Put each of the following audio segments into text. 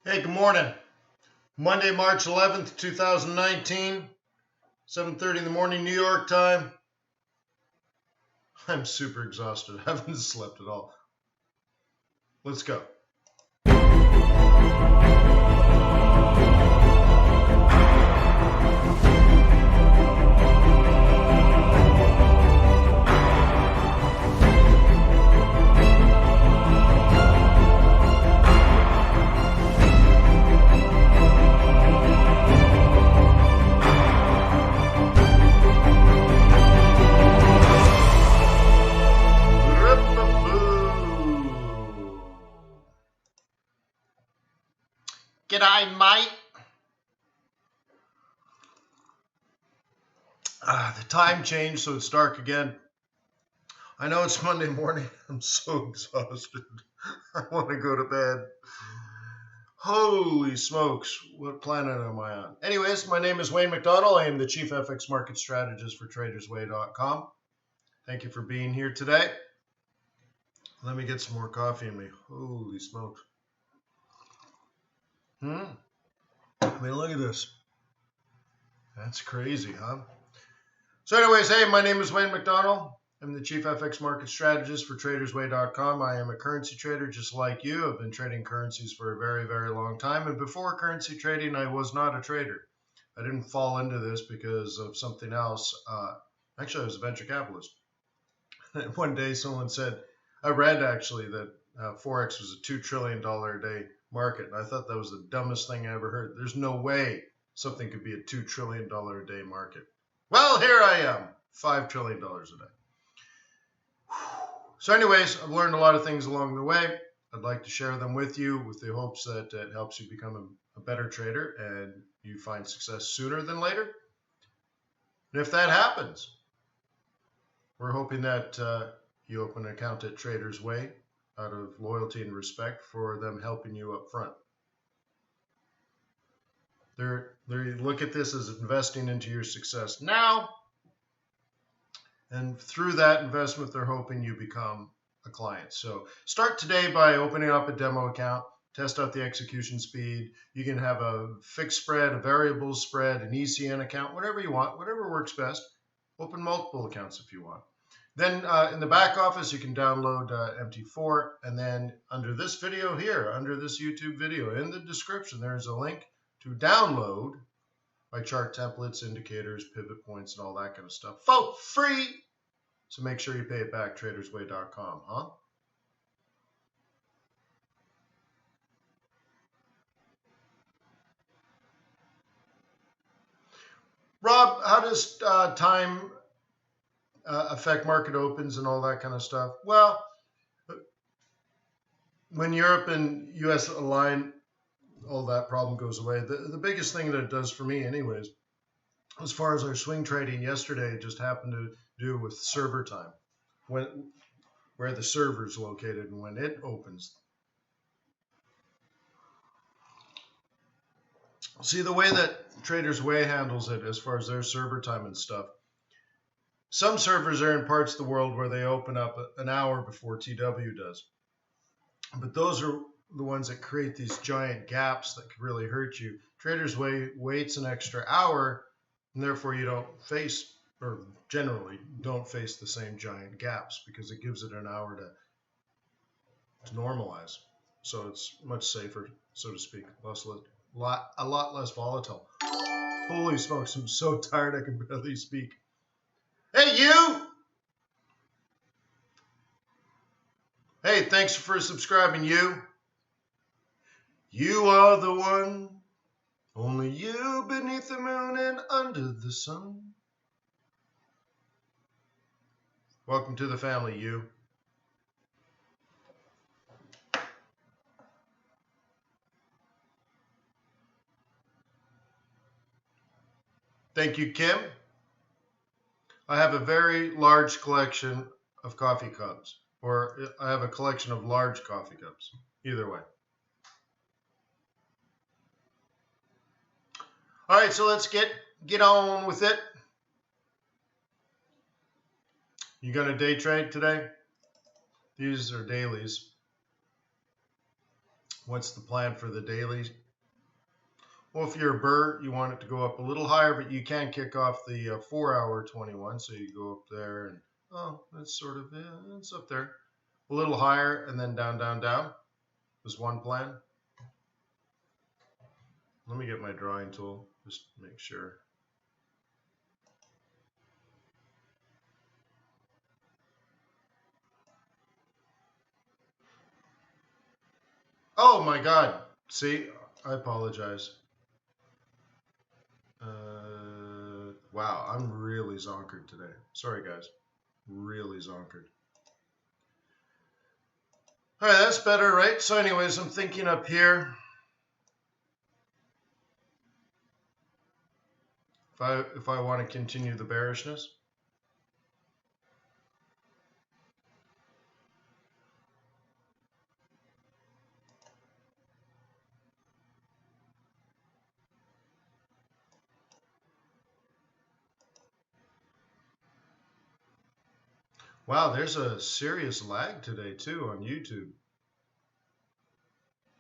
Hey, good morning. Monday, March 11th, 2019, 7:30 in the morning, New York time. I'm super exhausted. I haven't slept at all. Let's go. G'day, mate. The time changed, so it's dark again. I know it's Monday morning. I'm so exhausted. I want to go to bed. Holy smokes, what planet am I on? Anyways, my name is Wayne McDonald. I am the Chief FX Market Strategist for TradersWay.com. Thank you for being here today. Let me get some more coffee in me. Holy smokes. I mean, look at this. That's crazy, huh? So anyways, hey, my name is Wayne McDonald. I'm the Chief FX Market Strategist for TradersWay.com. I am a currency trader just like you. I've been trading currencies for a very, very long time. And before currency trading, I was not a trader. I didn't fall into this because of something else. Actually, I was a venture capitalist. One day someone said, I read actually that Forex was a $2 trillion a day market. And I thought that was the dumbest thing I ever heard. There's no way something could be a $2 trillion a day market. Well, here I am, $5 trillion a day. So anyways, I've learned a lot of things along the way. I'd like to share them with you with the hopes that it helps you become a better trader and you find success sooner than later. And if that happens, we're hoping that you open an account at Traders Way out of loyalty and respect for them helping you up front. They look at this as investing into your success now, and through that investment, they're hoping you become a client. So start today by opening up a demo account, test out the execution speed. You can have a fixed spread, a variable spread, an ECN account, whatever you want, whatever works best. Open multiple accounts if you want. Then in the back office, you can download MT4, and then under this video here, under this YouTube video, in the description, there's a link to download my chart templates, indicators, pivot points, and all that kind of stuff for free. So make sure you pay it back, tradersway.com, huh? Rob, how does time affect market opens and all that kind of stuff? Well, when Europe and US align, all that problem goes away. The biggest thing that it does for me anyways, as far as our swing trading yesterday, just happened to do with server time, where the server is located and when it opens. See, the way that Traders Way handles it as far as their server time and stuff, some servers are in parts of the world where they open up an hour before TW does. But those are the ones that create these giant gaps that could really hurt you. Traders Way waits an extra hour, and therefore you don't face, or generally don't face the same giant gaps because it gives it an hour to normalize. So it's much safer, so to speak, a lot less volatile. Holy smokes, I'm so tired I can barely speak. Hey, you! Hey, thanks for subscribing, you. You are the one, only you beneath the moon and under the sun. Welcome to the family, you. Thank you, Kim. I have a very large collection of coffee cups, or I have a collection of large coffee cups, either way. All right, so let's get on with it. You going to day trade today? These are dailies. What's the plan for the dailies? Well, if you're a Burr, you want it to go up a little higher, but you can kick off the 4-hour 21. So you go up there and, oh, that's sort of, yeah, it's up there. A little higher and then down, down, down is one plan. Let me get my drawing tool, just to make sure. Oh my God. See, I apologize. Wow, I'm really zonkered today. Sorry, guys. Really zonkered. All right, that's better, right? So anyways, I'm thinking up here. If I want to continue the bearishness. Wow, there's a serious lag today too on YouTube.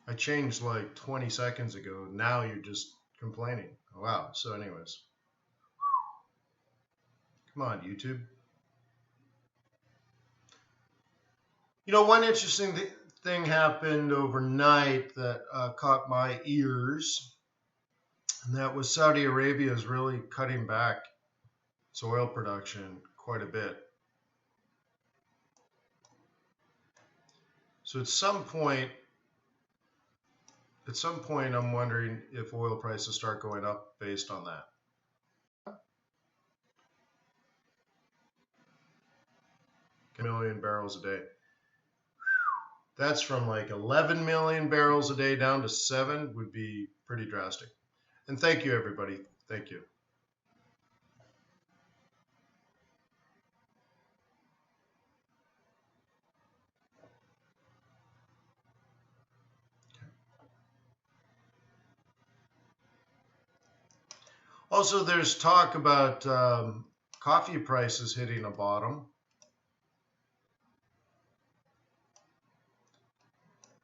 I changed like 20 seconds ago. Now you're just complaining. Wow. So anyways. Come on, YouTube. You know, one interesting thing happened overnight that caught my ears. And that was Saudi Arabia is really cutting back its oil production quite a bit. So at some point, I'm wondering if oil prices start going up based on that. A million barrels a day. That's from like 11 million barrels a day down to 7 would be pretty drastic. And thank you, everybody. Thank you. Also, there's talk about coffee prices hitting a bottom.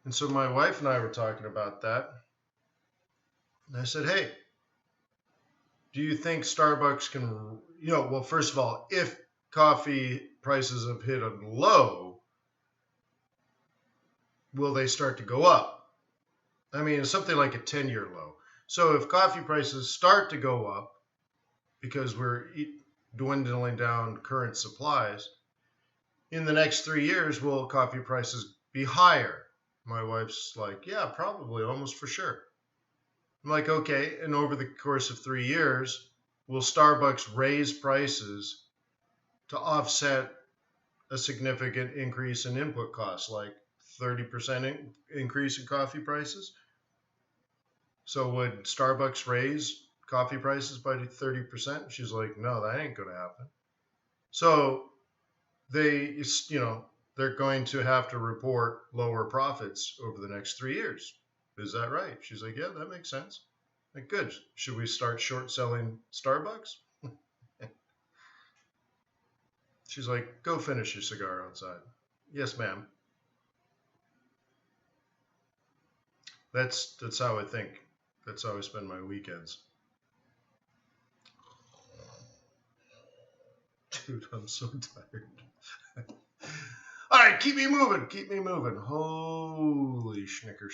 And so my wife and I were talking about that. And I said, hey, do you think Starbucks can, well, first of all, if coffee prices have hit a low, will they start to go up? I mean, something like a 10-year low. So if coffee prices start to go up because we're dwindling down current supplies, in the next 3 years, will coffee prices be higher? My wife's like, yeah, probably, almost for sure. I'm like, okay, and over the course of 3 years, will Starbucks raise prices to offset a significant increase in input costs, like 30% increase in coffee prices? So would Starbucks raise coffee prices by 30%? She's like, no, that ain't going to happen. So they're going to have to report lower profits over the next 3 years. Is that right? She's like, yeah, that makes sense. Like, good. Should we start short selling Starbucks? She's like, go finish your cigar outside. Yes, ma'am. That's how I think. That's how I spend my weekends. Dude, I'm so tired. All right, keep me moving. Keep me moving. Holy schnicker.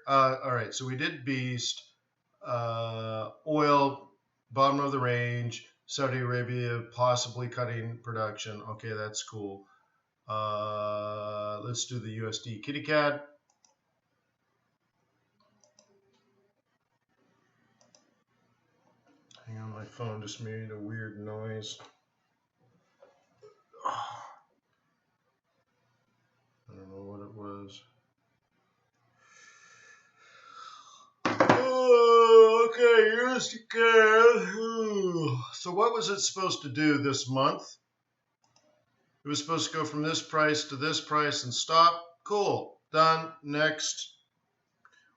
All right, so we did Beast. Oil, bottom of the range. Saudi Arabia possibly cutting production. Okay, that's cool. Let's do the USD kitty cat. Hang on, my phone just made a weird noise. I don't know what it was. Oh, okay, USD cat. So what was it supposed to do this month? It was supposed to go from this price to this price and stop. Cool. Done. Next.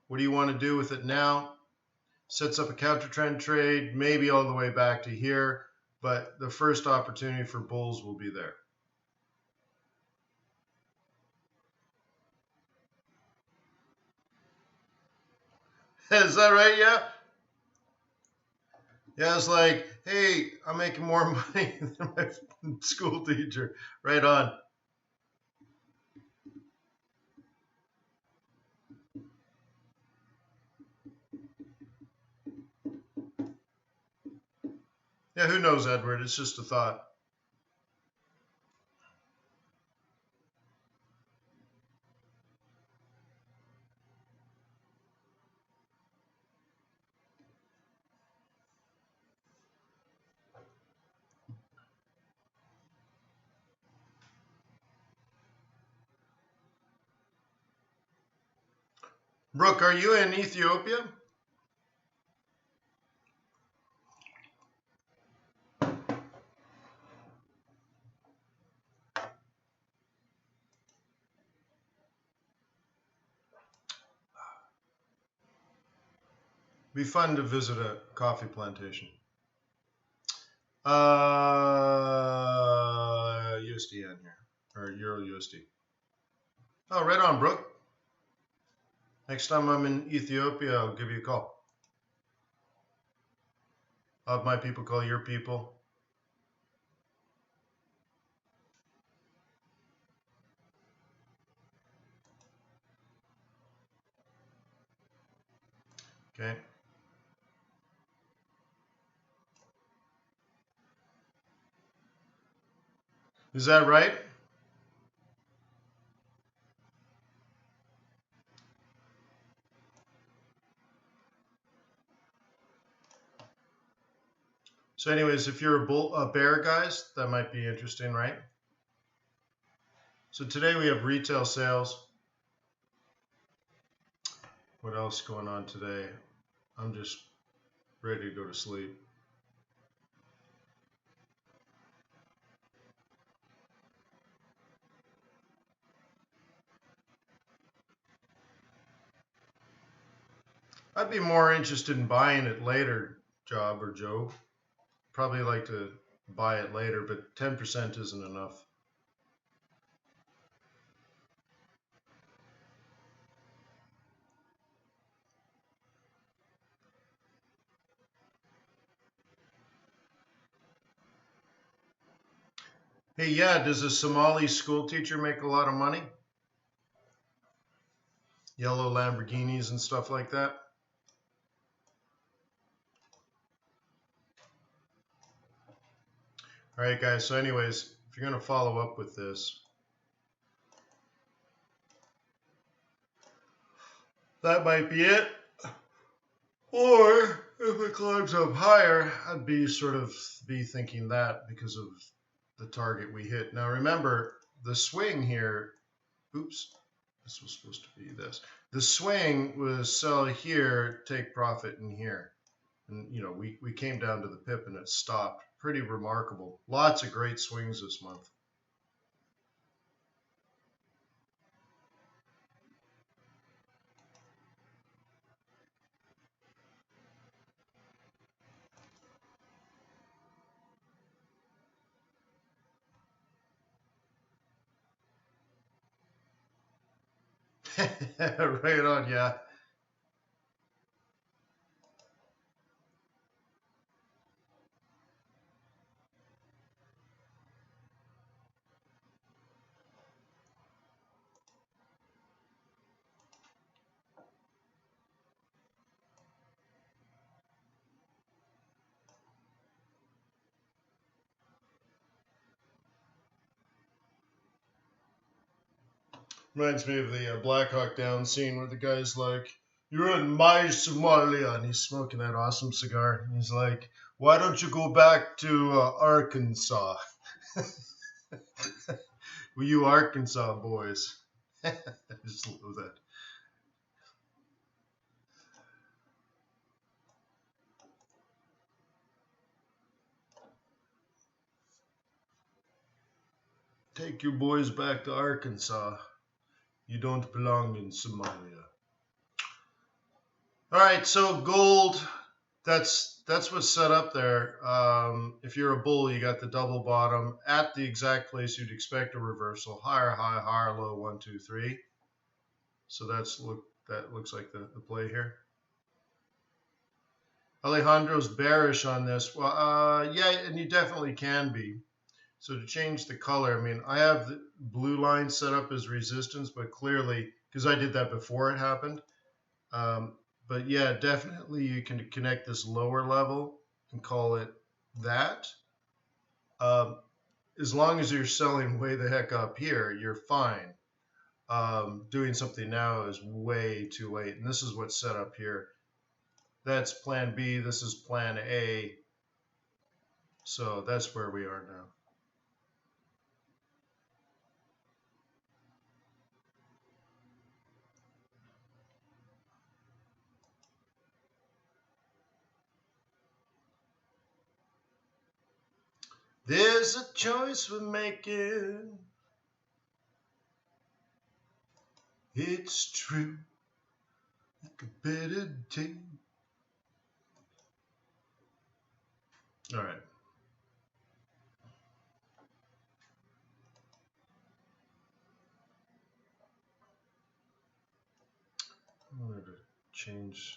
What do you want to do with it now? Sets up a counter trend trade, maybe all the way back to here, but the first opportunity for bulls will be there. Is that right? Yeah. Yeah, it's like, hey, I'm making more money than my school teacher. Right on. Yeah, who knows, Edward? It's just a thought. Brooke, are you in Ethiopia? Be fun to visit a coffee plantation. USD in here, or Euro USD. Oh, right on, Brooke. Next time I'm in Ethiopia, I'll give you a call. I'll have my people call your people. Okay. Is that right? So anyways, if you're a bear, guys, that might be interesting, right? So today we have retail sales. What else going on today? I'm just ready to go to sleep. I'd be more interested in buying it later, Job or Joe. Probably like to buy it later, but 10% isn't enough. Hey, yeah, does a Somali school teacher make a lot of money? Yellow Lamborghinis and stuff like that? All right, guys. So anyways, if you're going to follow up with this, that might be it. Or if it climbs up higher, I'd be thinking that because of the target we hit. Now remember, the swing here, oops, this was supposed to be this. The swing was sell here, take profit in here. And, you know, we came down to the pip and it stopped. Pretty remarkable. Lots of great swings this month. Right on, yeah. Reminds me of the Black Hawk Down scene where the guy's like, "You're in my Somalia," and he's smoking that awesome cigar. And he's like, "Why don't you go back to Arkansas?" Well, you Arkansas boys. I just love that. Take your boys back to Arkansas. You don't belong in Somalia. All right, so gold, that's what's set up there. If you're a bull, you got the double bottom at the exact place you'd expect a reversal. Higher high, higher low, 1, 2, 3. So that looks like the play here. Alejandro's bearish on this. Well, yeah, and you definitely can be. So to change the color, I mean, I have the blue line set up as resistance, but clearly, because I did that before it happened. But yeah, definitely you can connect this lower level and call it that. Um, as long as you're selling way the heck up here, you're fine. Doing something now is way too late. And this is what's set up here. That's plan B. This is plan A. So that's where we are now. There's a choice we're making. It's true. Like a better day. All right. I'm going to change.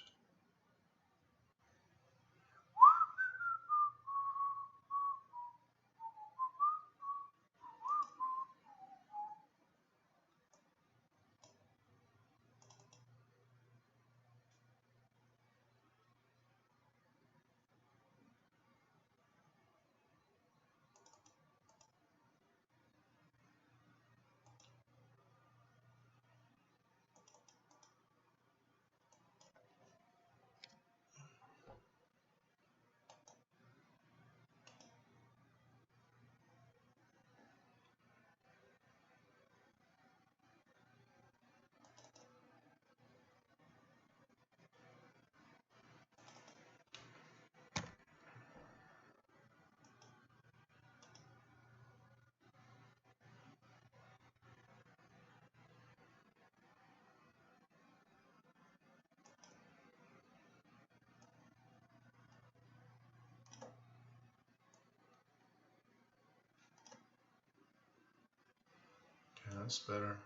Okay, that's better.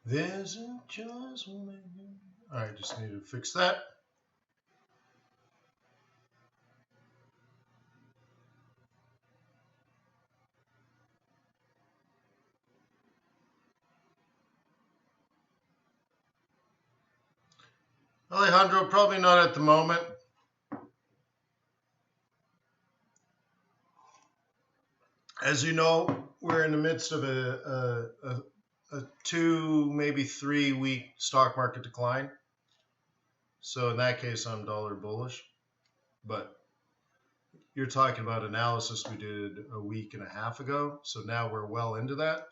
There's a choice we're making. All right, just need to fix that. Alejandro, probably not at the moment. As you know, we're in the midst of a 2, maybe 3 week stock market decline. So in that case, I'm dollar bullish. But you're talking about analysis we did a week and a half ago. So now we're well into that.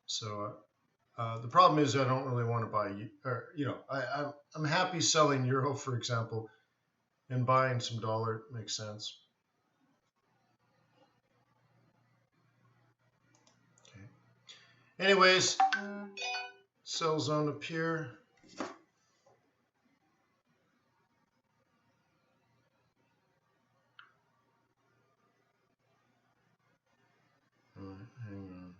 So the problem is I don't really want to buy, or I'm happy selling euro, for example, and buying some dollar makes sense. Okay. Anyways, sell zone up here. Hang on.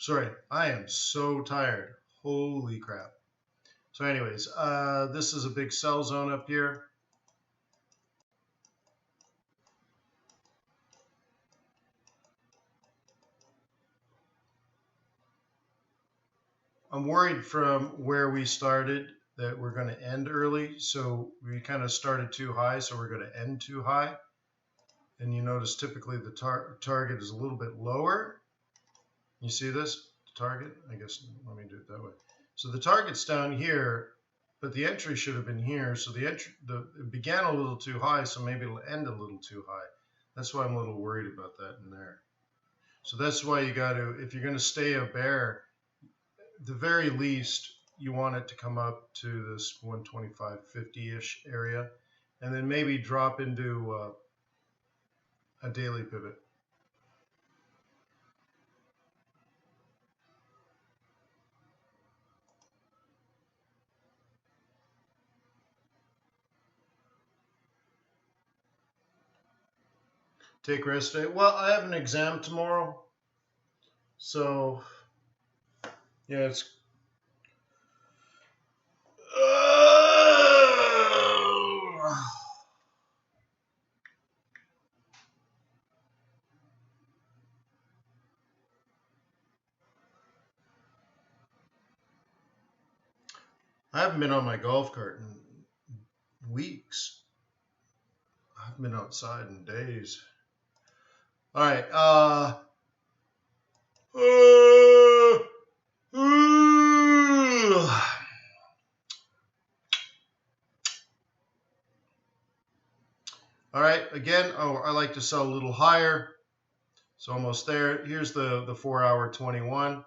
Sorry, I am so tired. Holy crap. So anyways, this is a big sell zone up here. I'm worried from where we started that we're going to end early. So we kind of started too high, so we're going to end too high. And you notice typically the target is a little bit lower. You see this? Target? I guess, let me do it that way. So the target's down here, but the entry should have been here. So it began a little too high, so maybe it'll end a little too high. That's why I'm a little worried about that in there. So that's why you got to, if you're going to stay a bear, the very least, you want it to come up to this 125.50-ish area, and then maybe drop into a daily pivot. Take rest day. Well, I have an exam tomorrow, so yeah, it's. I haven't been on my golf cart in weeks. I haven't been outside in days. All right. All right. Again, I like to sell a little higher. So almost there. Here's the 4 hour 21.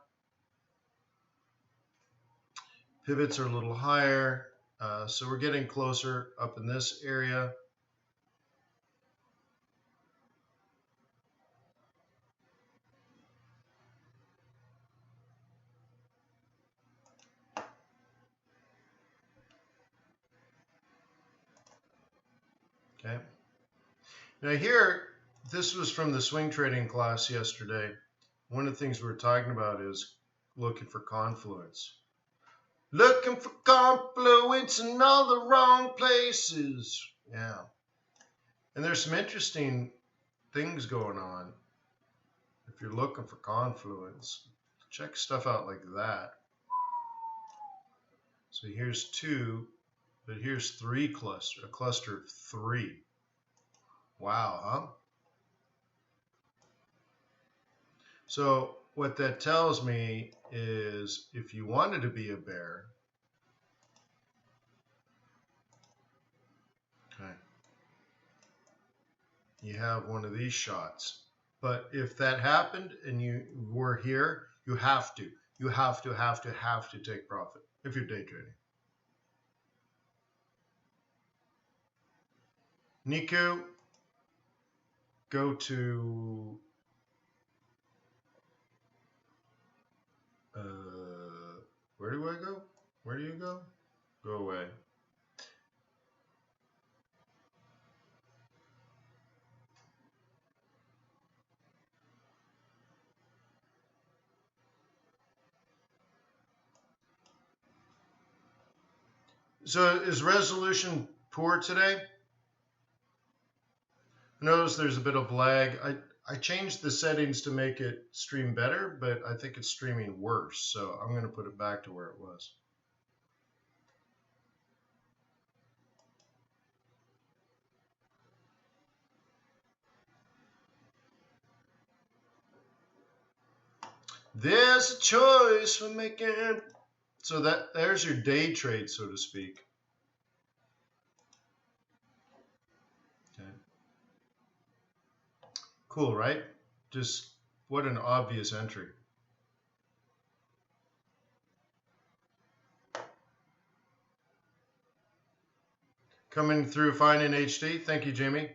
Pivots are a little higher. So we're getting closer up in this area. Okay. Now here, this was from the swing trading class yesterday. One of the things we were talking about is looking for confluence. Looking for confluence in all the wrong places. Yeah. And there's some interesting things going on. If you're looking for confluence, check stuff out like that. So here's 2, but here's 3 cluster, a cluster of 3. Wow, huh? So what that tells me is if you wanted to be a bear, okay, you have one of these shots. But if that happened and you were here, you have to take profit if you're day trading. Nico, go to where do I go? Where do you go? Go away. So is resolution poor today? Notice there's a bit of lag. I changed the settings to make it stream better, but I think it's streaming worse. So I'm going to put it back to where it was. There's a choice for making. So there's your day trade, so to speak. Okay. Cool, right? Just what an obvious entry. Coming through fine in HD. Thank you, Jamie.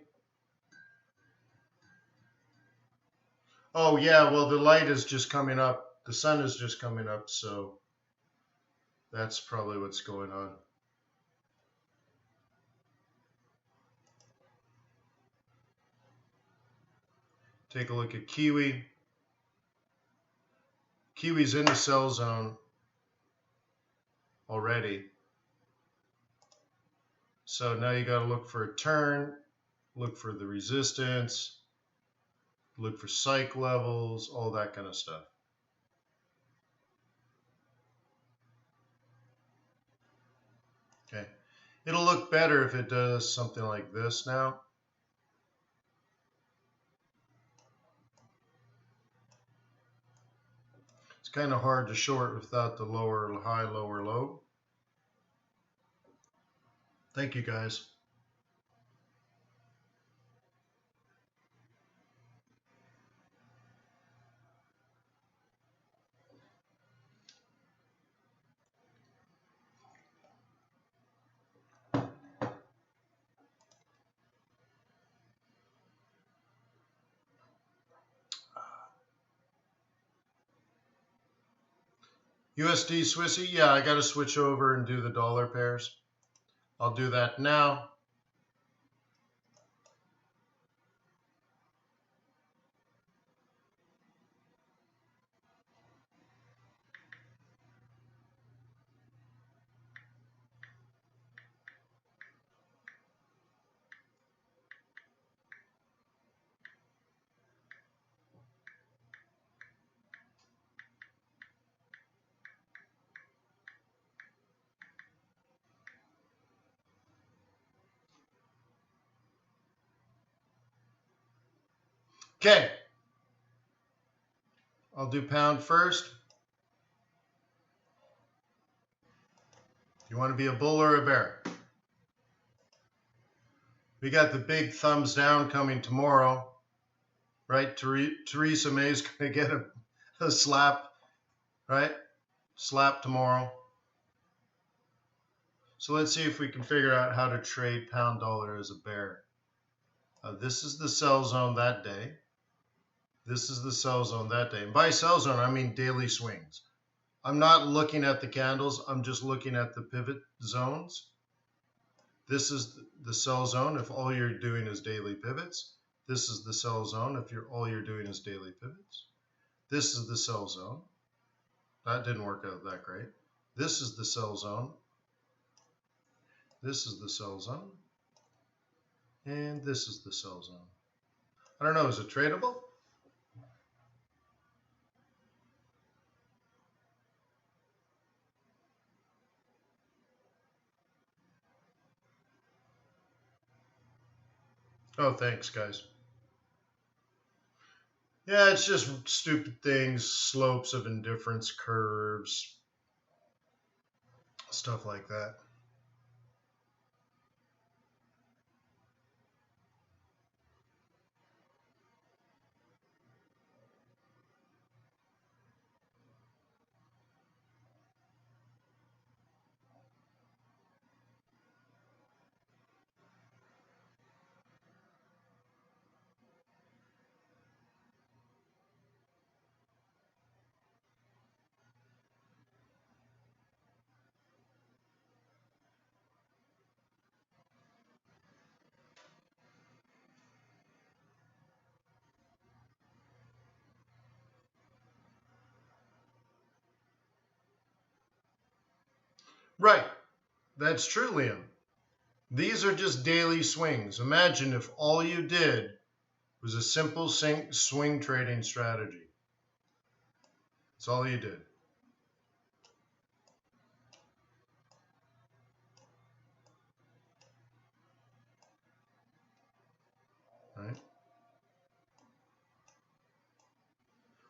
Oh, yeah, well, the light is just coming up. The sun is just coming up, so that's probably what's going on. Take a look at Kiwi. Kiwi's in the sell zone already. So now you got to look for a turn, look for the resistance, look for psych levels, all that kind of stuff. It'll look better if it does something like this now. It's kind of hard to short without the lower high, lower low. Thank you, guys. USD Swissy, yeah, I got to switch over and do the dollar pairs. I'll do that now. Okay. I'll do pound first. You want to be a bull or a bear? We got the big thumbs down coming tomorrow, right? Theresa May's going to get a slap, right? Slap tomorrow. So let's see if we can figure out how to trade pound dollar as a bear. This is the sell zone that day. This is the sell zone that day. And by sell zone, I mean daily swings. I'm not looking at the candles. I'm just looking at the pivot zones. This is the sell zone if all you're doing is daily pivots. This is the sell zone if all you're doing is daily pivots. This is the sell zone. That didn't work out that great. This is the sell zone. This is the sell zone. And this is the sell zone. I don't know, is it tradable? Oh, thanks, guys. Yeah, it's just stupid things, slopes of indifference, curves, stuff like that. Right. That's true, Liam. These are just daily swings. Imagine if all you did was a simple swing trading strategy. That's all you did. Right?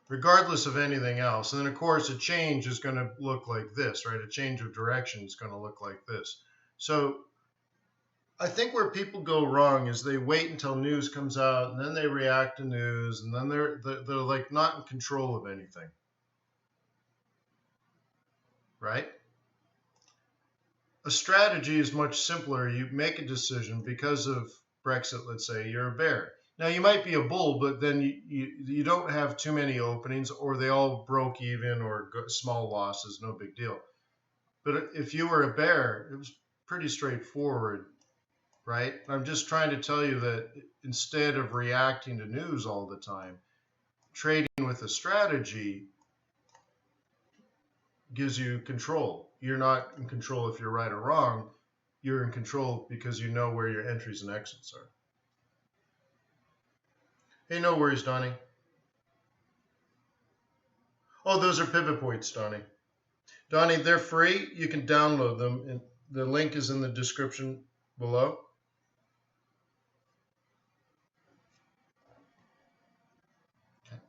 Regardless of anything else. And then, of course, a change is going to look like this, right? A change of direction is going to look like this. So I think where people go wrong is they wait until news comes out and then they react to news and then they're like not in control of anything. Right? A strategy is much simpler. You make a decision because of Brexit, let's say you're a bear. Now you might be a bull, but then you don't have too many openings or they all broke even or small losses, no big deal. But if you were a bear, it was pretty straightforward. Right? I'm just trying to tell you that instead of reacting to news all the time, trading with a strategy gives you control. You're not in control if you're right or wrong. You're in control because you know where your entries and exits are. Hey, no worries, Donnie. Oh, those are pivot points, Donnie. Donnie, they're free. You can download them. The link is in the description below. Okay.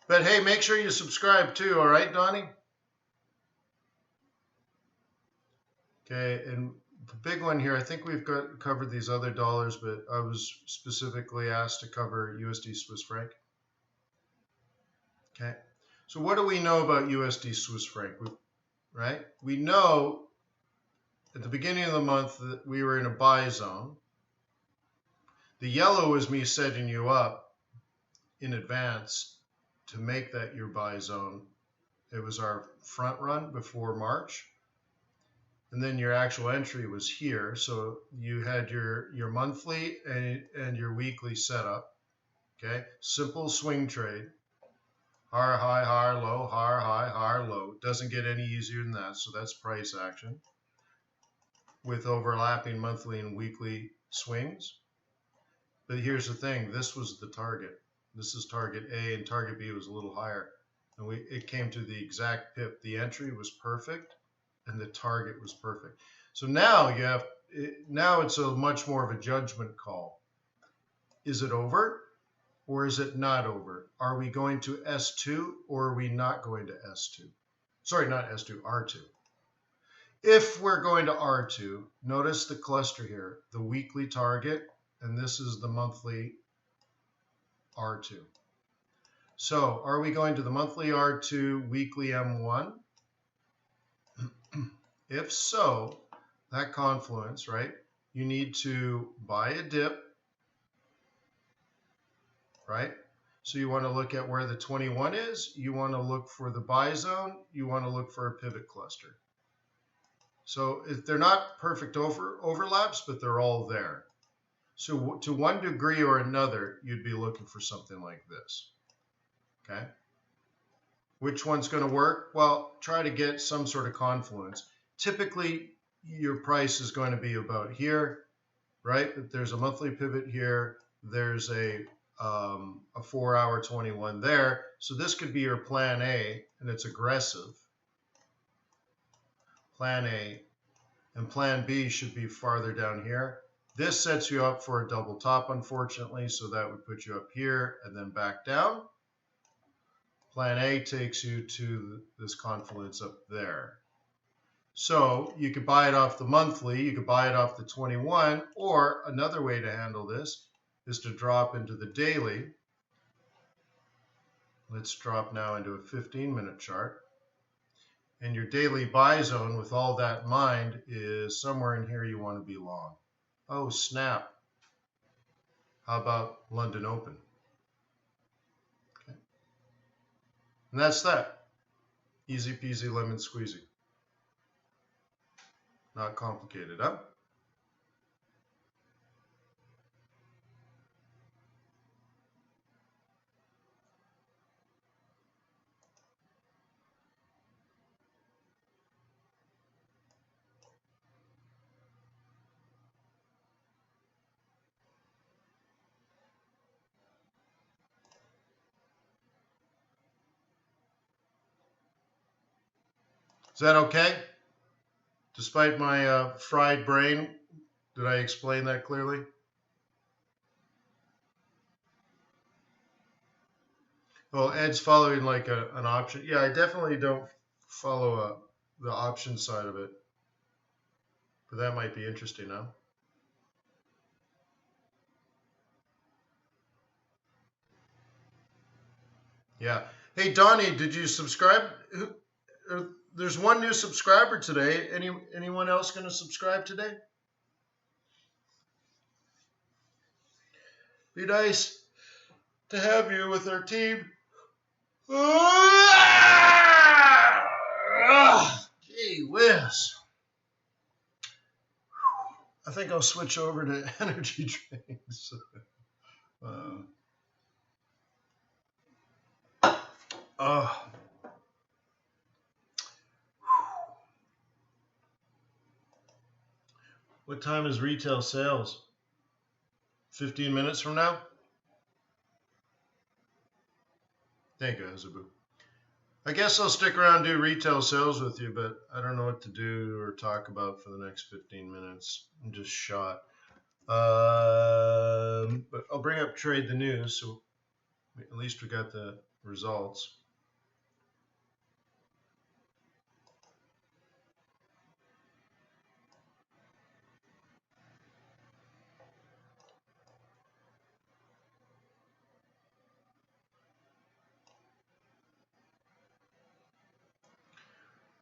But hey, make sure you subscribe too, all right, Donnie? Okay, and the big one here, I think we've covered these other dollars, but I was specifically asked to cover USD Swiss franc. Okay, so what do we know about USD Swiss franc, right? We know at the beginning of the month that we were in a buy zone. The yellow is me setting you up in advance to make that your buy zone. It was our front run before March. And then your actual entry was here. So you had your monthly and your weekly setup. Okay, simple swing trade. Higher, high, higher, low, higher, high, higher, low. Doesn't get any easier than that. So that's price action with overlapping monthly and weekly swings. But here's the thing. This was the target. This is target A, and target B was a little higher. And it came to the exact pip. The entry was perfect, and the target was perfect. So now now it's a much more of a judgment call. Is it over or is it not over? Are we going to S2 or are we not going to S2? Sorry, not S2, R2. If we're going to R2, notice the cluster here, the weekly target, and this is the monthly R2. So are we going to the monthly R2, weekly M1? If so, that confluence, right, you need to buy a dip, right? So you want to look at where the 21 is. You want to look for the buy zone. You want to look for a pivot cluster. So they're not perfect overlaps, but they're all there. So to one degree or another, you'd be looking for something like this. Okay. Which one's going to work? Well, try to get some sort of confluence. Typically, your price is going to be about here, right? But there's a monthly pivot here. There's a 4-hour 21 there. So this could be your plan A, and it's aggressive. Plan A. And plan B should be farther down here. This sets you up for a double top, unfortunately, so that would put you up here and then back down. Plan A takes you to this confluence up there. So you could buy it off the monthly, you could buy it off the 21, or another way to handle this is to drop into the daily. Let's drop now into a 15-minute chart. And your daily buy zone, with all that in mind, is somewhere in here you want to be long. Oh, snap. How about London Open? Okay. And that's that. Easy peasy lemon squeezy. Not complicated, huh? Is that okay? Despite my fried brain, did I explain that clearly? Well, Ed's following like an option. Yeah, I definitely don't follow the option side of it. But that might be interesting, huh? Yeah. Hey, Donnie, did you subscribe? There's one new subscriber today. Anyone else going to subscribe today? Be nice to have you with our team. Gee whiz. I think I'll switch over to energy drinks. What time is retail sales? 15 minutes from now? Thank you, Azabu. I guess I'll stick around and do retail sales with you, but I don't know what to do or talk about for the next 15 minutes. I'm just shot. But I'll bring up trade the news, so at least we got the results.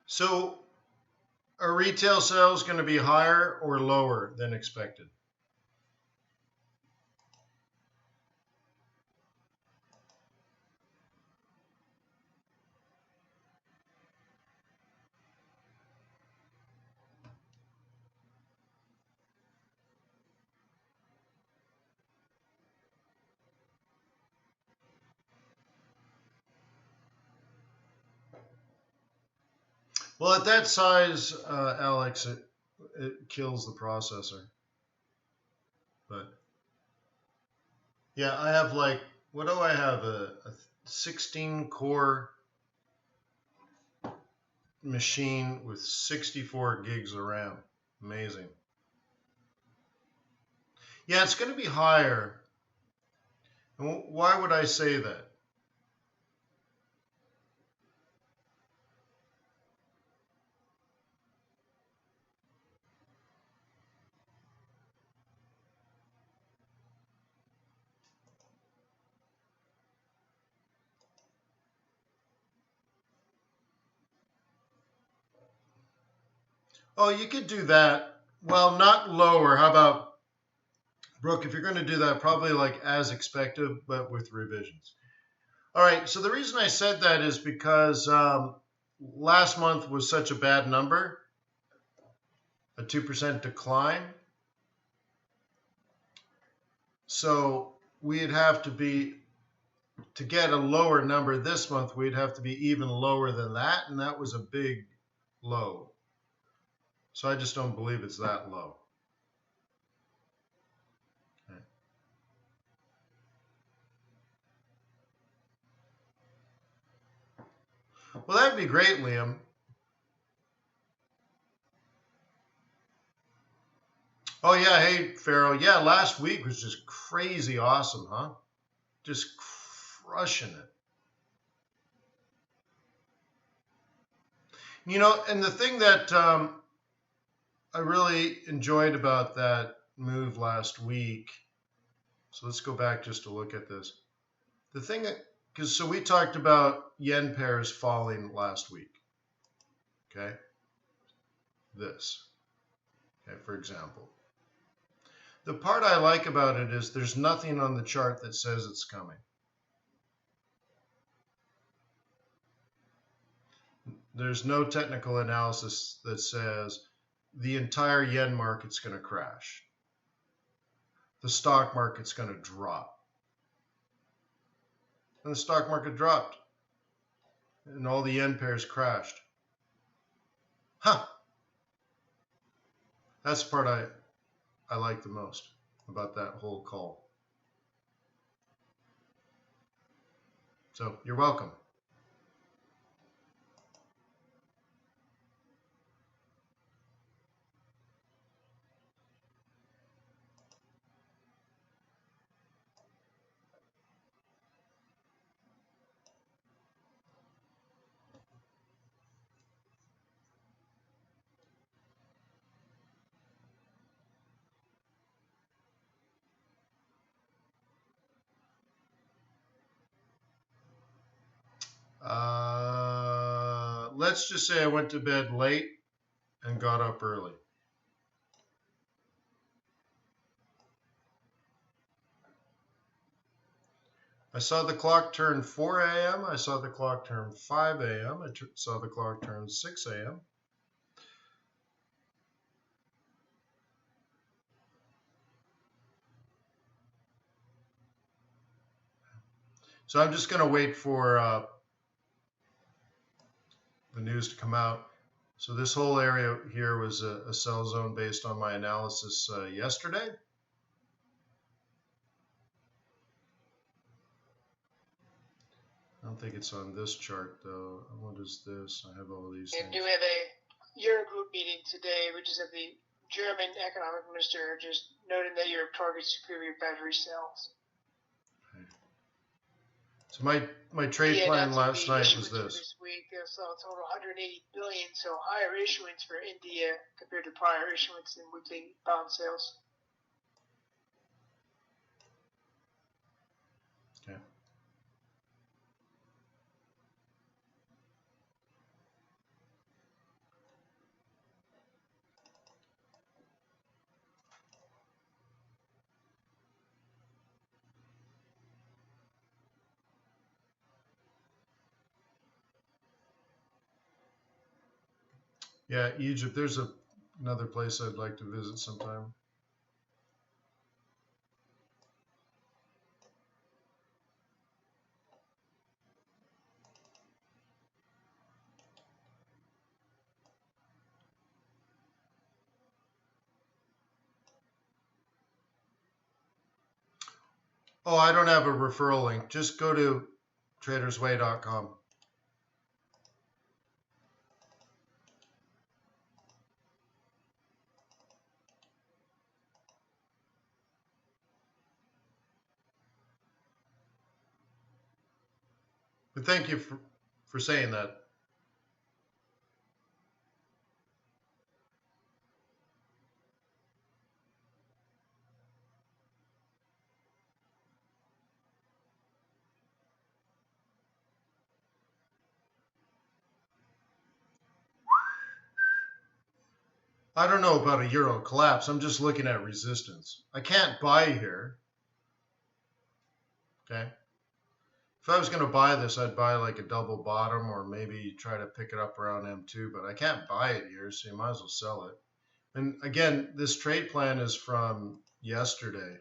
So are retail sales going to be higher or lower than expected? Well, at that size, Alex, it kills the processor. But yeah, I have like, what do I have? A 16 core machine with 64 gigs of RAM. Amazing. Yeah, it's going to be higher. And why would I say that? Oh, you could do that. Well, not lower. How about, Brooke, if you're going to do that, probably like as expected, but with revisions. All right. So the reason I said that is because last month was such a bad number, a 2% decline. So we'd have to be, to get a lower number this month, we'd have to be even lower than that. And that was a big low. So I just don't believe it's that low. Okay. Well, that'd be great, Liam. Oh, yeah. Hey, Pharaoh. Yeah, last week was just crazy awesome, huh? Just crushing it. You know, and the thing that I really enjoyed about that move last week, so let's go back just to look at this. The thing that, because so we talked about yen pairs falling last week, okay? This, okay, for example. The part I like about it is there's nothing on the chart that says it's coming. There's no technical analysis that says the entire yen market's going to crash. The stock market's going to drop. And the stock market dropped. And all the yen pairs crashed. Huh. That's the part I like the most about that whole call. So you're welcome. Let's just say I went to bed late and got up early. I saw the clock turn 4 a.m. I saw the clock turn 5 a.m. I saw the clock turn 6 a.m. So I'm just going to wait for the news to come out. So this whole area here was a sell zone based on my analysis yesterday. don't think it's on this chart though. What is this? I have all these We things. do have a Eurogroup meeting today, which is at the German economic minister just noting that Europe targets superior battery cells. Okay. So my trade plan last night was this. This week they'll sell a total 180 billion, so higher issuance for India compared to prior issuance in weekly bond sales. Okay. Yeah, Egypt. There's another place I'd like to visit sometime. Oh, I don't have a referral link. Just go to tradersway.com. But thank you for saying that. I don't know about a euro collapse. I'm just looking at resistance. I can't buy here. Okay. If I was going to buy this, I'd buy like a double bottom or maybe try to pick it up around M2, but I can't buy it here, so you might as well sell it. And again, this trade plan is from yesterday.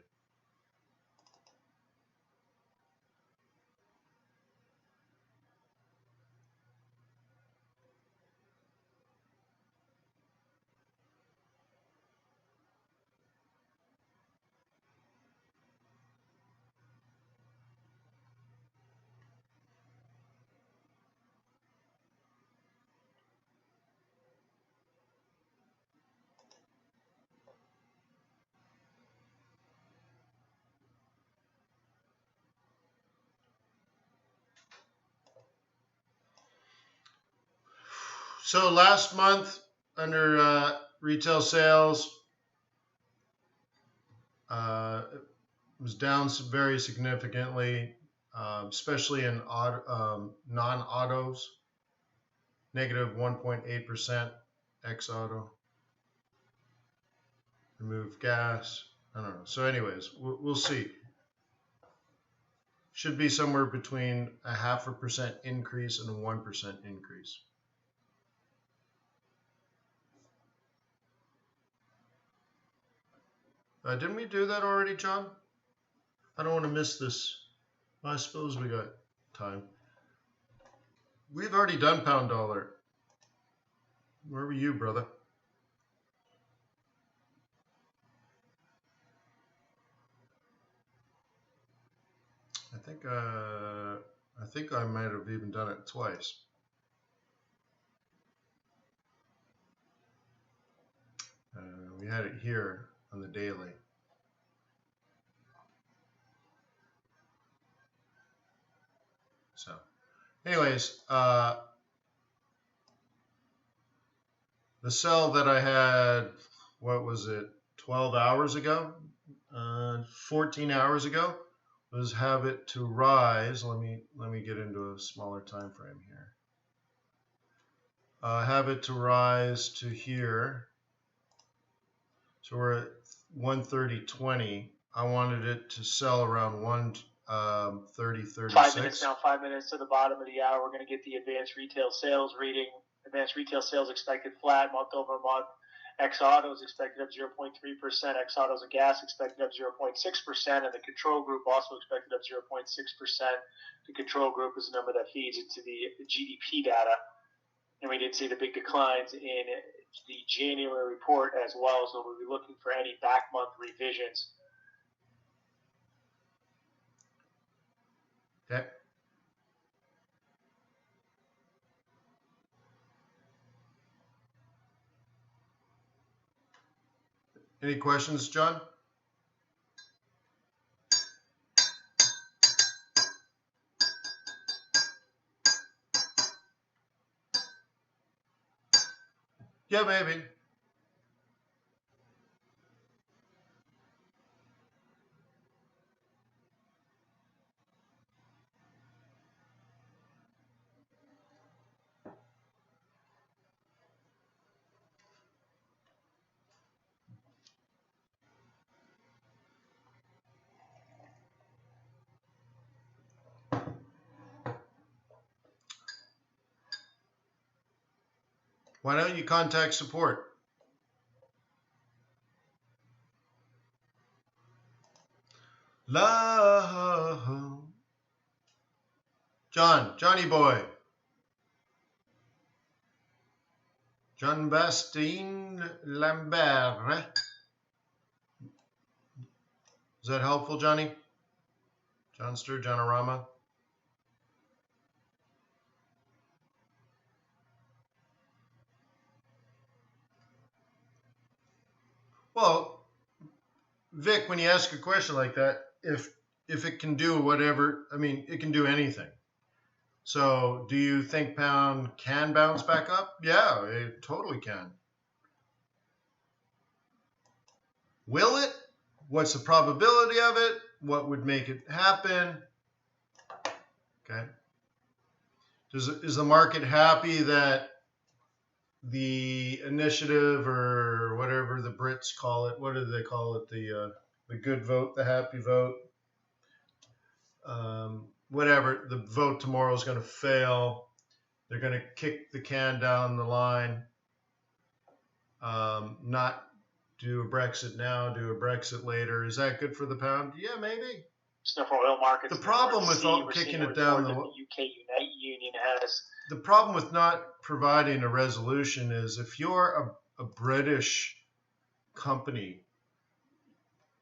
So last month under retail sales, it was down very significantly, especially in non-autos, negative 1.8% ex-auto. Remove gas. I don't know. So anyways, we'll see. Should be somewhere between a 0.5% increase and a 1% increase. Didn't we do that already, John? I don't want to miss this. Well, I suppose we got time. We've already done pound dollar. Where were you, brother? I think I might have even done it twice. We had it here on the daily. So, anyways, the sell that I had, what was it, 12 hours ago, 14 hours ago, was have it to rise. Let me get into a smaller time frame here. Have it to rise to here. So we're at 130.20. I wanted it to sell around 130.36. 5 minutes now, 5 minutes to the bottom of the hour. We're going to get the advanced retail sales reading. Advanced retail sales expected flat month over month. Ex-auto is expected up 0.3%. Ex-autos and gas expected up 0.6%. And the control group also expected up 0.6%. The control group is a number that feeds into the GDP data. And we did see the big declines in the January report as well. So we'll be looking for any back month revisions. Okay. Any questions, John? Yeah, maybe. Why don't you contact support? Love. Johnny boy. John Bastien Lambert. Is that helpful, Johnny? Johnster, Johnorama? Well, Vic, when you ask a question like that, if it can do whatever, I mean, it can do anything. So do you think pound can bounce back up? Yeah, it totally can. Will it? What's the probability of it? What would make it happen? Okay. Is the market happy that the initiative, or whatever the Brits call it, what do they call it? The good vote, the happy vote, whatever, the vote tomorrow is going to fail. They're going to kick the can down the line, not do a Brexit now, do a Brexit later. Is that good for the pound? Yeah, maybe. Stuff for oil markets. The problem with kicking it down the UK Unite Union has. The problem with not providing a resolution is if you're a British company,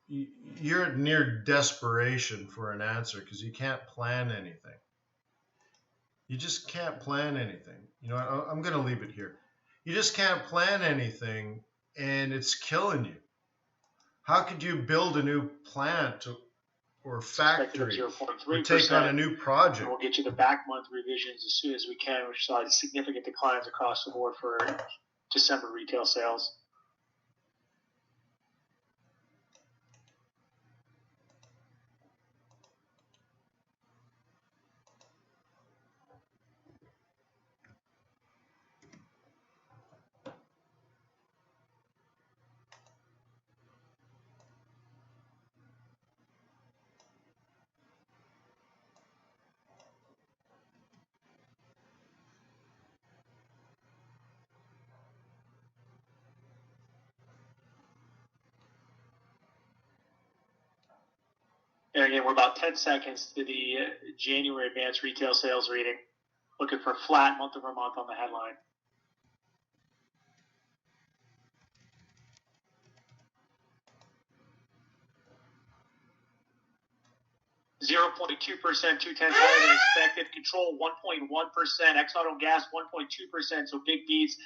you're near desperation for an answer because you can't plan anything. You just can't plan anything. You know, I'm going to leave it here. You just can't plan anything, and it's killing you. How could you build a new plant or factory or take on a new project? And we'll get you the back month revisions as soon as we can, which saw significant declines across the board for December retail sales. And again, we're about 10 seconds to the January advanced retail sales reading. Looking for flat month over month on the headline. .2%, 2/10 higher than expected. Control 1.1%. Ex Auto and Gas 1.2%. So big beats.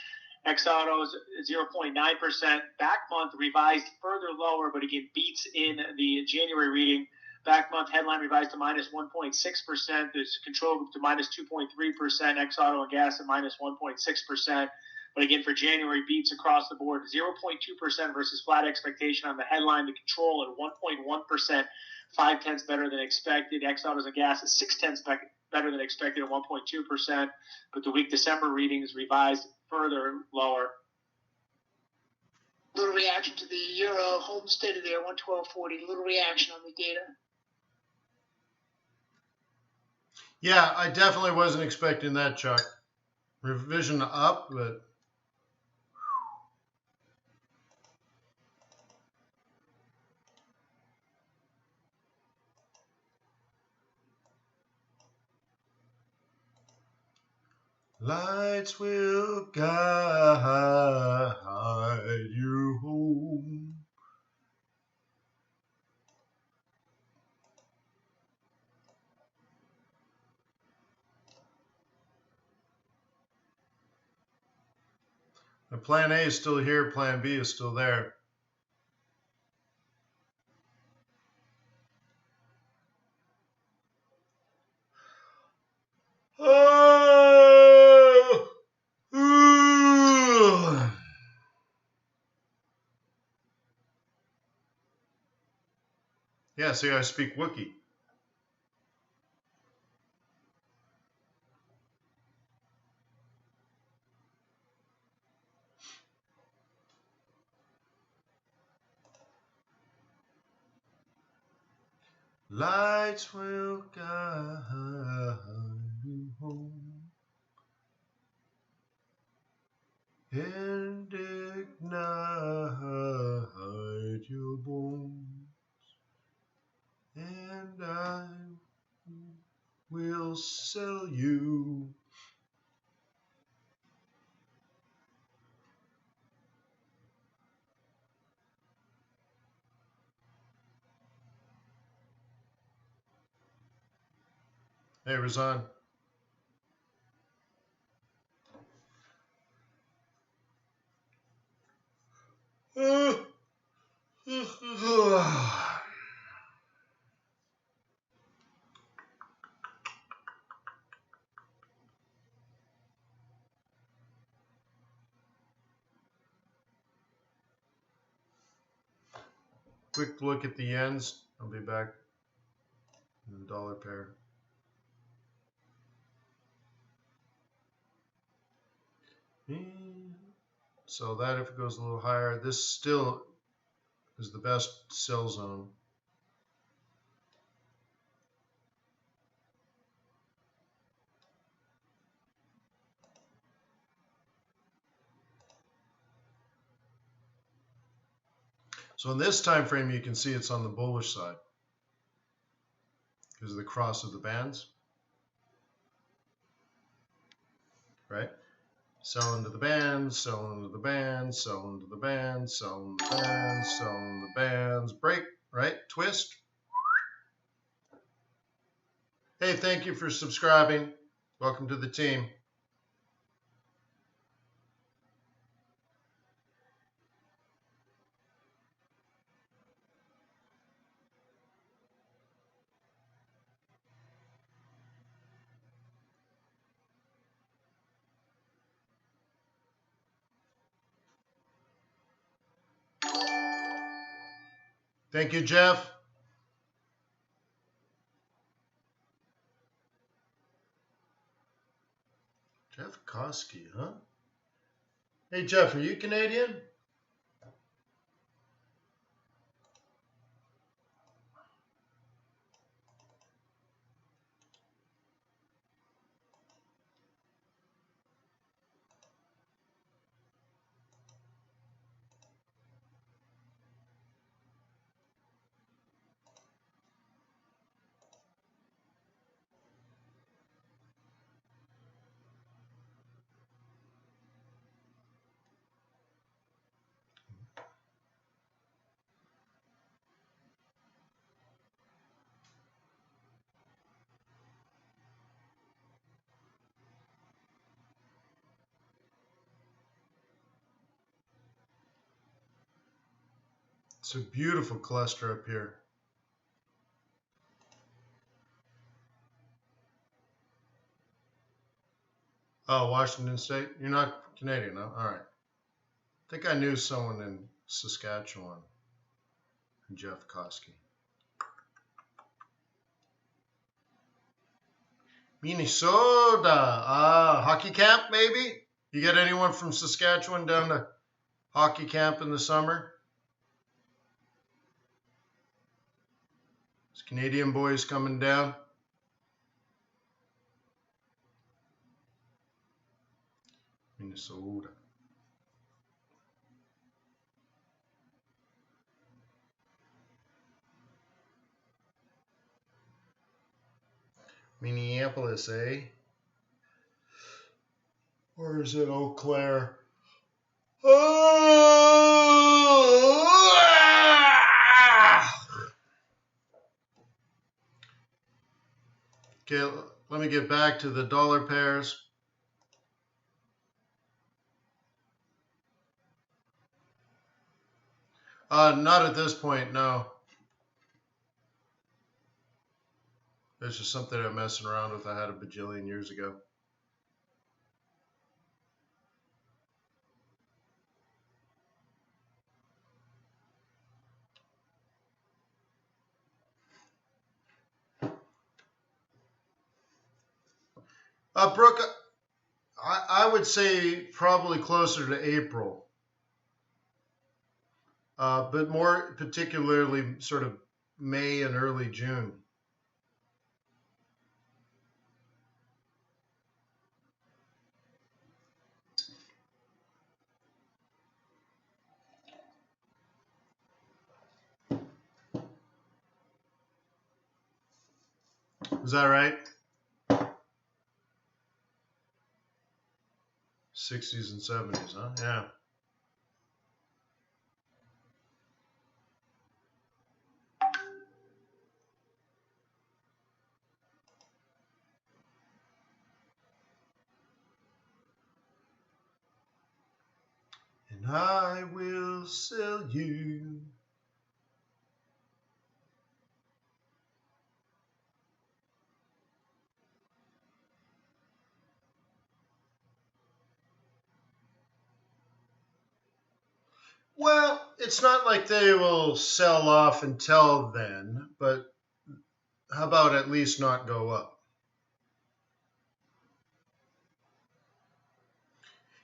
Ex Autos 0.9%. Back month revised further lower, but again beats in the January reading. Back month headline revised to minus 1.6%. There's Control Group to minus 2.3%. Ex Auto and Gas at minus 1.6%. But again, for January, beats across the board. 0.2% versus flat expectation on the headline. The Control at 1.1%. 0.5 better than expected. Ex Autos and Gas at 0.6 better than expected at 1.2%. But the week December readings revised further lower. Little reaction to the euro home steady there, 112.40. Little reaction on the data. Yeah, I definitely wasn't expecting that, Chuck. Revision up, but lights will guide you home. And plan A is still here, plan B is still there. see, I speak Wookiee. Lights will guide you home and ignite your bones, and I will sell you. Hey, Razan. Quick look at the yens. I'll be back in the dollar pair. So that if it goes a little higher, this still is the best sell zone. So in this time frame, you can see it's on the bullish side because of the cross of the bands, right? Sell into the bands, sell into the bands, sell into the bands, sell into the bands, sell into the bands, break, right? Twist. Hey, thank you for subscribing. Welcome to the team. Thank you, Jeff. Jeff Koski, huh? Hey, Jeff, are you Canadian? It's a beautiful cluster up here. Oh, Washington State? You're not Canadian, huh? All right. I think I knew someone in Saskatchewan, Jeff Koski. Minnesota. Hockey camp, maybe? You get anyone from Saskatchewan down to hockey camp in the summer? Is Canadian boys coming down? Minnesota. Minneapolis, eh? Or is it Eau Claire? Okay, let me get back to the dollar pairs. Not at this point, no. It's just something I'm messing around with. I had a bajillion years ago. Brooke, I would say probably closer to April, but more particularly sort of May and early June. Is that right? 60s and 70s, huh? Yeah. And I will sell you. Well, it's not like they will sell off until then, but how about at least not go up?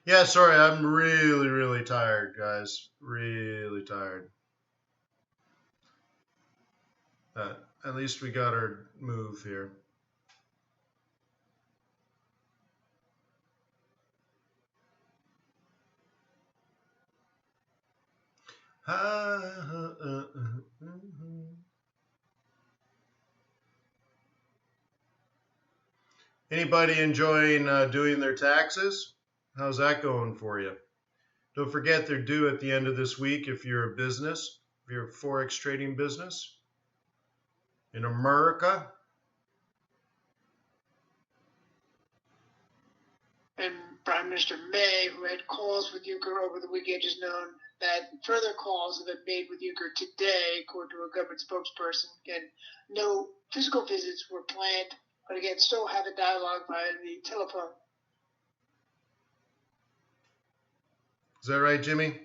Yeah, sorry, I'm really, really tired, guys. Really tired. At least we got our move here. Anybody enjoying doing their taxes? How's that going for you? Don't forget they're due at the end of this week if you're a business, if you're a Forex trading business in America. And Prime Minister May, who had calls with Euchre over the weekend, has known that further calls have been made with Euchre today, according to a government spokesperson. Again, no physical visits were planned, but again, still have a dialogue via the telephone. Is that right, Jimmy?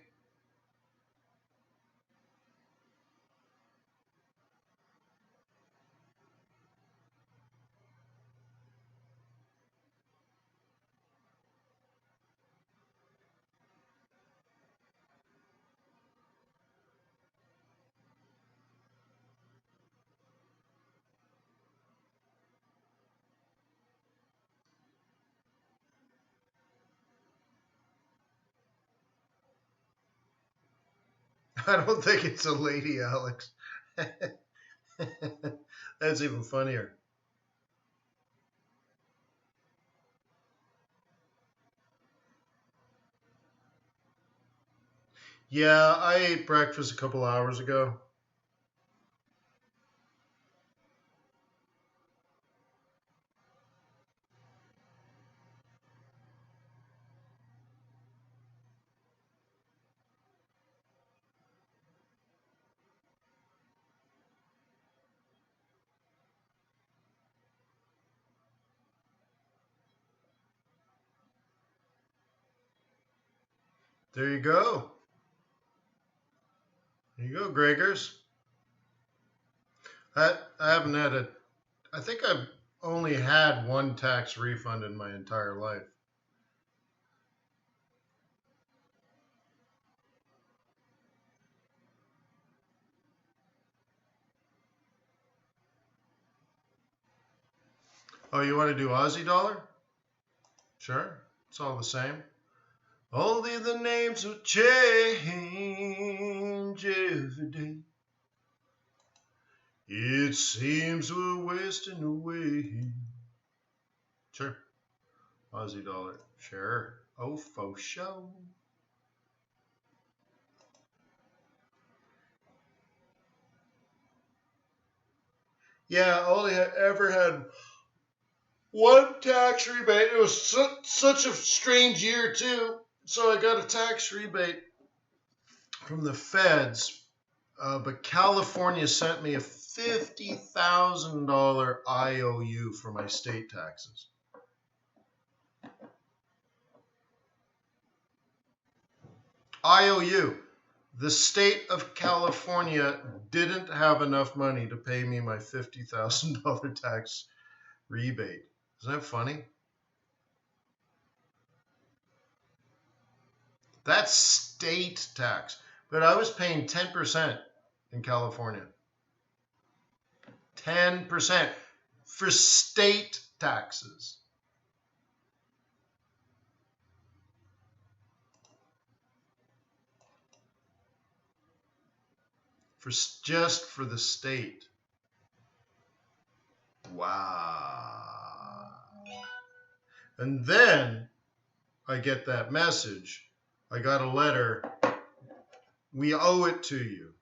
I don't think it's a lady, Alex. That's even funnier. Yeah, I ate breakfast a couple hours ago. There you go. There you go, Gregors. I haven't had I think I've only had one tax refund in my entire life. Oh, you want to do Aussie dollar? Sure. It's all the same. Only the names will change every day. It seems we're wasting away. Sure. Aussie dollar. Sure. Oh, for sure. Yeah, I only ever had one tax rebate. It was such a strange year, too. So I got a tax rebate from the feds, but California sent me a $50,000 IOU for my state taxes. IOU. The state of California didn't have enough money to pay me my $50,000 tax rebate. Isn't that funny? That's state tax. But I was paying 10% in California. 10% for state taxes. Just for the state. Wow. And then I get that message. I got a letter. We owe it to you,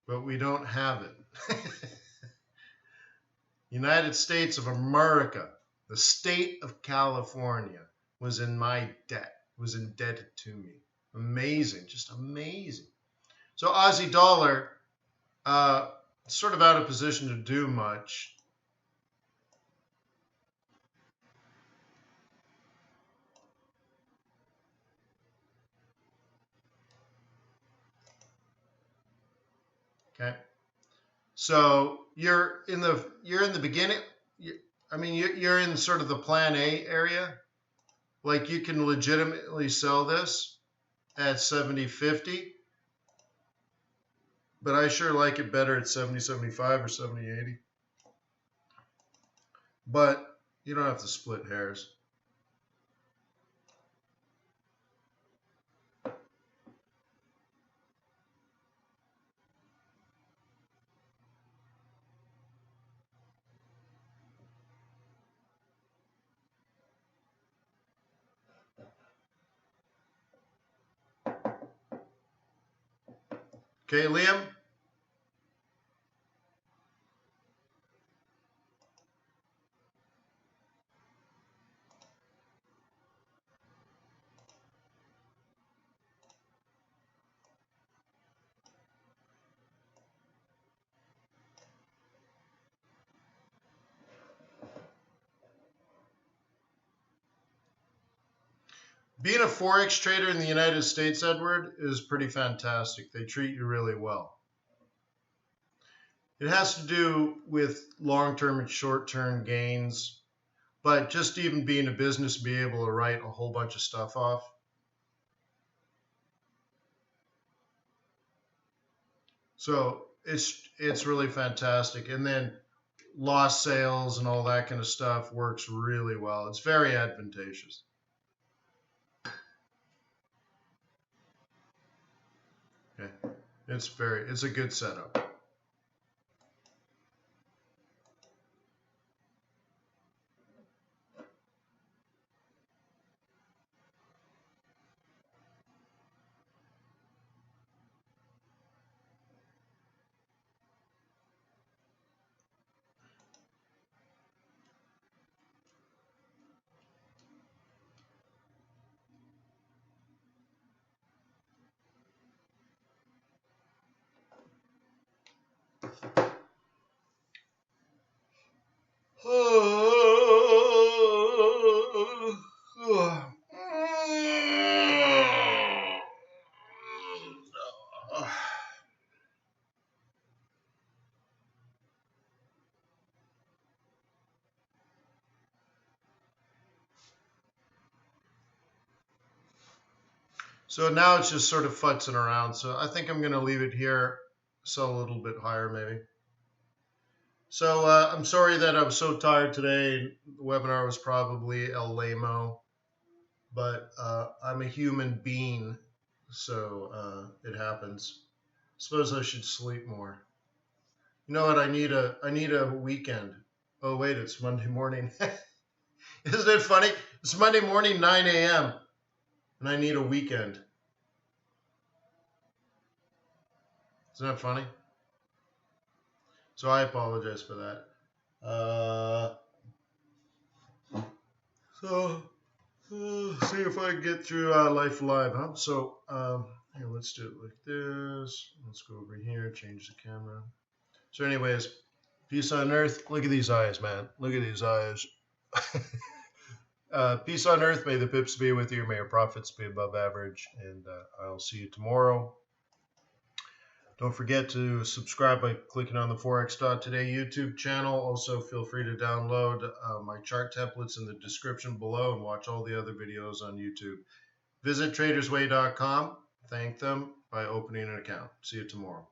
but we don't have it. United States of America, the state of California, was in my debt, was indebted to me. Amazing, just amazing. So Aussie dollar, sort of out of position to do much. Okay, so you're in the beginning. You're in sort of the plan A area. Like you can legitimately sell this at 70.50, but I sure like it better at 70.75 or 70.80. But you don't have to split hairs. Okay, Liam? Being a Forex trader in the United States, Edward, is pretty fantastic. They treat you really well. It has to do with long-term and short-term gains, but just even being a business, be able to write a whole bunch of stuff off. So it's really fantastic. And then lost sales and all that kind of stuff works really well. It's very advantageous. Okay. It's a good setup. So now it's just sort of futzing around. So I think I'm going to leave it here, sell a little bit higher maybe. So I'm sorry that I was so tired today. The webinar was probably el lamo, but I'm a human being, so it happens. Suppose I should sleep more. You know what? I need a weekend. Oh wait, it's Monday morning. Isn't it funny? It's Monday morning, 9 a.m. and I need a weekend. Isn't that funny? So I apologize for that. See if I can get through Life Live, huh? So here, let's do it like this. Let's go over here, change the camera. So anyways, peace on earth. Look at these eyes, man. Look at these eyes. Peace on earth. May the pips be with you. May your profits be above average. And I'll see you tomorrow. Don't forget to subscribe by clicking on the Forex.Today YouTube channel. Also, feel free to download my chart templates in the description below and watch all the other videos on YouTube. Visit tradersway.com. Thank them by opening an account. See you tomorrow.